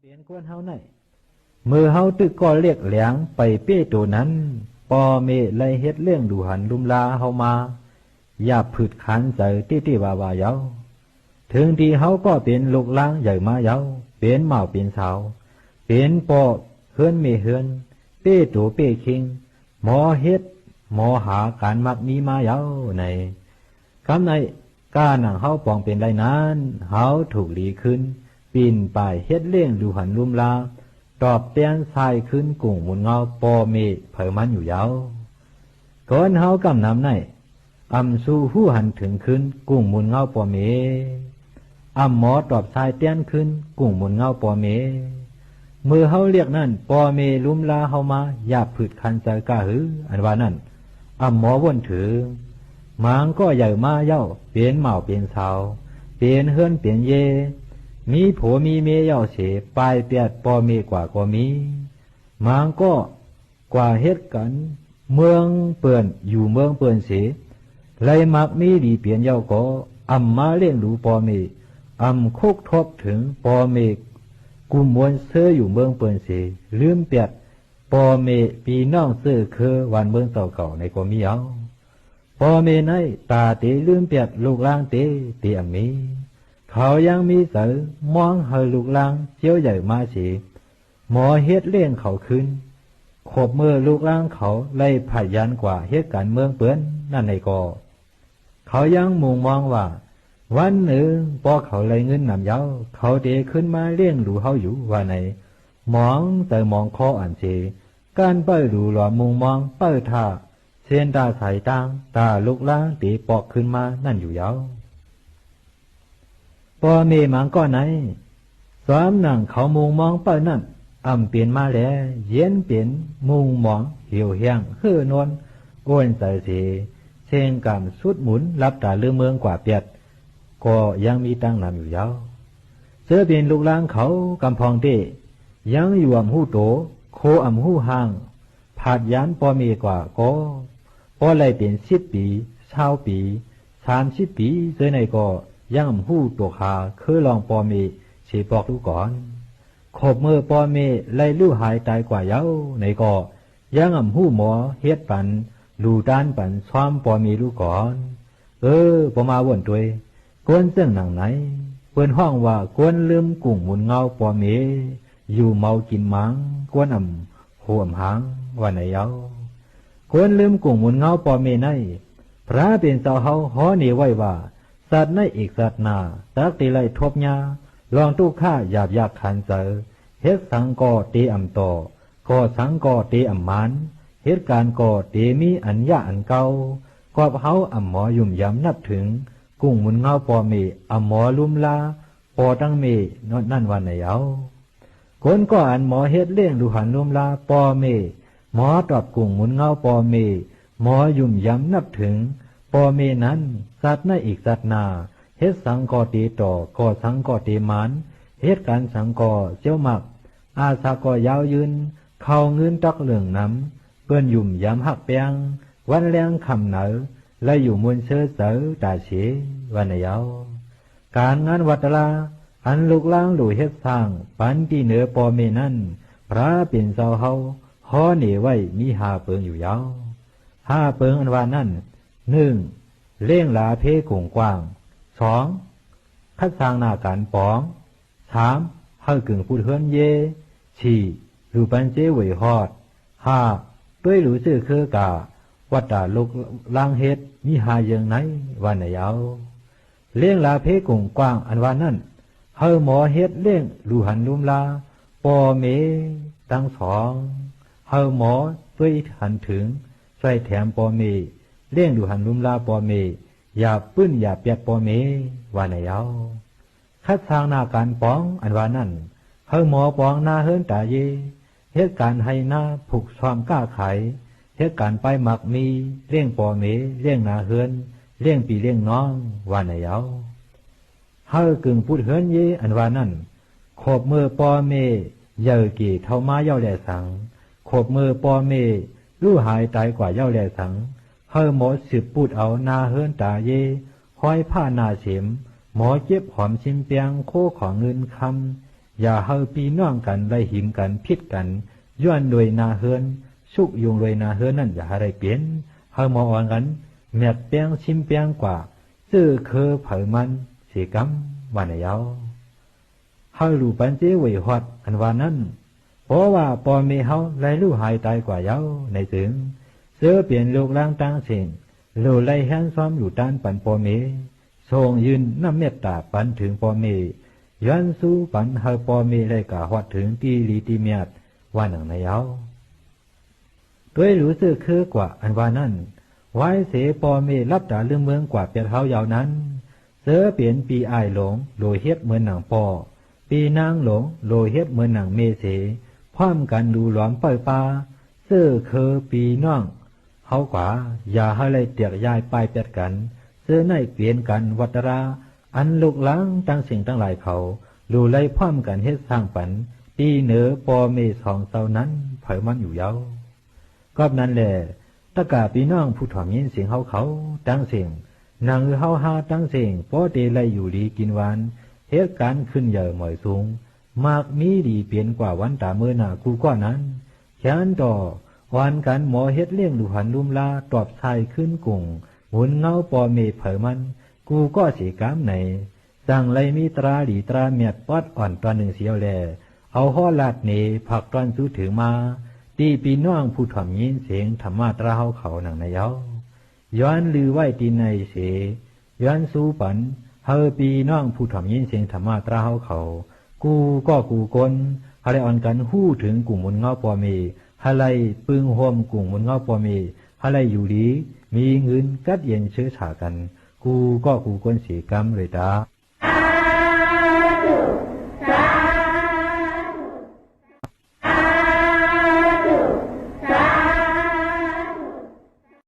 เรียนกวนเฮาไหนมือเฮาตึกก็เรียกแหลงไปเป้ตัวนั้นปอเมไลเฮ็ดเรื่องดูหันลุมลาเฮามาอย่าผืดขันใจตี้ๆว่าเยาถึงที่เฮาก็เป็นลูกล้างใหญ่มาเยาเป็นเมาเป็นสาวเป็นปอเฮือนเมเฮือนเป้ตัวเป้คิงหมอเฮ็ดหมอหาการมักมีมาเยาในคำในก้าหนังเฮาปองเป็นไรนั้นเฮาถูกหลีขึ้นปีนป่ายเฮ็ดเลี้ยงดูหันลุมลาตอบเตียนทรายขึ้นกุ่งมุนเงาปอเมเผยมันอยู่ยาวก่อนเฮากำนำในอำสู่หู้หันถึงขึ้นกุ่งมุนเงาปอเมอำหมอตอบทรายเตียนขึ้นกุ่งมุนเงาปอเมมือเฮาเรียกนั่นปอเมลุมลาเฮามาอย่าผืดคันใจกะหืออันว่านั่นอำหมอวนถือหมางก็ใหญ่มาเย้าเปลี่ยนเมาเปลี่ยนสาวเปลี่ยนเฮือนเปลี่ยนเยมีผัวมีเมียเย้าเสปลายเปียดปอเมกว่าก็มีหมางก็กว่าเฮ็ดกันเมืองเปื่อนอยู่เมืองเปื่อนเสไลมักมีดีเปลี่ยนเย้าก็อำมาเลี้ยงดูปอเมอำคุกทบถึงปอเมกุมมวนเสื้ออยู่เมืองเปื่อนเสลืมเปียดปอเมปีน้องเสื้อคือวันเมืองเก่าในก็มีเอาปอเมไนตาเตลืมเปียดลูกล่างเตอมีเขายังมีเสือมองเฮลูกล่างเจียวใหญ่มาสีหมอเฮ็ดเลี้ยงเขาขึ้นขบมือลูกล่างเขาไล่พยันกว่าเฮ็ดการเมืองเปื้อนนั่นในก็เขายังมุ่งมองว่าวันหนึ่งพอเขาไล่เงินนำเย้าเขาเดขึ้นมาเลี้ยงดูเขาอยู่ว่าในมองแต่มองคออันเจการเปิดดูหล่อมุงมองเปิดท่าเส้นตาสายตางตาลูกล่างตีปอกขึ้นมานั่นอยู่เย้าปอเมมังก็ไหนสามหนังเขามุงมองเปิดนั่นเปลี่ยนมาแล้วเย็นเปลี่ยนมุงมองเหี่ยวแห้งเฮือนวลอ้วนใส่เสเชงกำสุดหมุนรับตาเลือเมืองกว่าเปียดก็ยังมีตั้งนำอยู่ยาวเสื้อเป็นลูกล่างเขากำพองเตยังอยู่หู้โตโคหู้ห่างผาดยันปอเมกว่าก็ปอไล่เป็น10 ปี20 ปี30 ปีเสื้อในก็ยังหู้ตัวขาคือลองปอเมเสียบอกดูก่อนขบมือปอเมไล่ลู่หายตายกว่าเย้าในก็ยังหู้หมอเฮ็ดปันลูด้านปันซ้อมปอเมดูก่อนปอมาวนตัวกวนเสื่องหนังไหนเปิ้นห้องว่ากวนลืมกุ่งหมุนเงาปอเมอยู่เมากินมังกวนห่วมหางว่าไหนเย้ากวนลืมกุ่งหมุนเงาปอเมในพระเป็นเจ้าเฮาหอนี่ไว้ว่าสัตว์ในอีกสัตว์นาตักตีไลทบยาลองตู้ข้าหยาบยากขันเจอเฮ็ดสังก่อตีต่อก่อสังก่อตีมันเหตุการณ์ก่อตีมีอันยะอันเก่ากอบเฮาหมอยุ่มยำนับถึงกุ้งมุนเงาปอเมหมอลุมลาปอตั้งเมนนั่นวันไหนเอาคนก็หมอเฮ็ดเลี้ยงดูหันลุมลาปอเมหมอตอบกุ้งมุนเงาปอเมหมอยุ่มยำนับถึงปอเมนั้นสัตว์ในอีกสัตว์นาเฮ็ดสังกอตีต่อก่อสังกอตีมันเฮ็ดการสังกอเจ้ามักอาสากอยาวยืนเข้าเงินตักเหลืองน้ำเปื้อนยุ่มยำหักเปียงวันแรงคำเหนอและอยู่มวลเสือเสือตาเฉวันไหนเอาการงานวัตลาอันลูกล้างดูเฮ็ดสร้างปันที่เหนือปอเมนั้นพระเป็นเจ้าเฮาหอเหนไว้มี5 เปิงอยู่ยาว5 เปิงอันว่านั่น1เลี้ยงลาเพกงกว้าง2คัดสร้างหน้าการปอง3เฮากึ่งพูดเฮือนเย4รูปันเจไว้ฮอด5ด้วยหลูซื่อคือกาวัดตาลูกล่างเฮ็ดมีหาเยิงไหนวันไหนเอาเลี้ยงลาเพกงกว้างอันว่านั่นเฮาหมอเฮ็ดเลี้ยงลูหันลุมลาปอเมตั้ง2เฮาหมอด้วยหันถึงใส่แถมปอเมเลี้ยงดูหันลุมลาปอเมอย่าปื้นอย่าเปียกปอเมว่าไหนเอาคัดทางหน้าการป้องอันว่านั่นเฮาหมอป้องหน้าเฮินตาเยเหตุการณ์ให้หน้าผูกความกล้าไขเหตุการณ์ไปหมักมีเลี้ยงปอเมเลี้ยงนาเฮือนเลี้ยงปีเลี้ยงน้องว่าไหนเอาเฮากึ่งพูดเฮือนเยอันว่านั่นขบมือปอเมเยอะกี่เท่ามาเย้าแลสังขบมือปอเมลู่หายตายกว่าเย้าแลสังเฮาหมอสืบพูดเอานาเฮือนตาเยห้อยผ้านาเข็มหมอเจ็บหอมชิมเปียงโคของเงินคำ อย่าเฮาปีน้องกันไล่หิมกันพิดกันย้อนโดยนาเฮือนสุกยุงโดยนาเฮือนนั่นอย่าให้ได้เปลี่ยนเฮามาอ่อนกันแมบเปียงชิมเปียงกว่าซื้อเคอเผยมันสีกำวันยาวเฮารู้ปันเจไว้ฮอดอันว่านั้นเพราะว่าปอมีเฮาไล่ลู่หายตายกว่ายาวในถึงเสือเปลี่ยนโลกล่างต่างสิ่งโลไล่แฮนซ้อมอยู่ด้านปันปอมีทรงยืนน้ำเมตตาปันถึงปอมีย้อนสู้ปันเฮาปอมีได้กะฮอดถึงตีลีตีเมียดว่าหนังในยาวด้วยรู้สึกคือกว่าอันว่านั้นไว้เสปอมีรับตาเรื่องเมืองกว่าเปียเท้ายาวนั้นเสือเปลี่ยนปีอายหลงโลเฮ็ดเหมือนหนังปอปีนางหลงโลเฮ็ดเหมือนหนังเมเสพร้อมกันดูหลอมเปิดปลาเสื้อเคอปีน้องเฮากว่าอย่าให้เลยเตียกย้ายไปเปียดกันเสื้อในเปลี่ยนกันวัตราอันลุกล้างตั้งสิ่งตั้งหลายเขาดูไล่พร้อมกันเฮ็ดสร้างปันปีเหนือปอเมสองเตานั้นเผยมันอยู่ยาวก็นั้นแหละตะกาปีน้องผู้ถ่อมยินเสียงเขาตั้งเสียงนางเฮาหาตั้งเสียงปอเตไลอยู่ดีกินหวานเหตุการณ์ขึ้นใหญ่หมอยสูงมากมีดีเปลี่ยนกว่าวันตาเมื่อหน้ากูก็นั้นแขนต่อวันกันหมอเฮ็ดเลี้ยงลูหันลุมลาตอบชายขึ้นกุ่งหมุนเงาปอเมเผยมันกูก็สีกามไหนสั่งไรมีตราดีตราเมียดปอดอ่อนตอนหนึ่งเสียวแลเอาห่อลาดเนผักตอนสู้ถือมาตีปีน้องผู้ถ่อมยินเสียงธรรมาตราเฮาเขาหนังในเย้าย้อนลือไว้ตีในเสย้อนสู้ปันเฮาปีน้องผู้ถ่อมยินเสียงธรรมาตราเฮาเขากูก็กูกลฮาไรอ่อนกันหู้ถึงกลุ่มมุนเงาปอมีฮาไรปึงห่มกลุ่มมุนเงาปอมีฮาไรอยู่ดีมีเงินกัดเย็นเชื้อฉากันกูก็กูกลสีกรรมเลยตา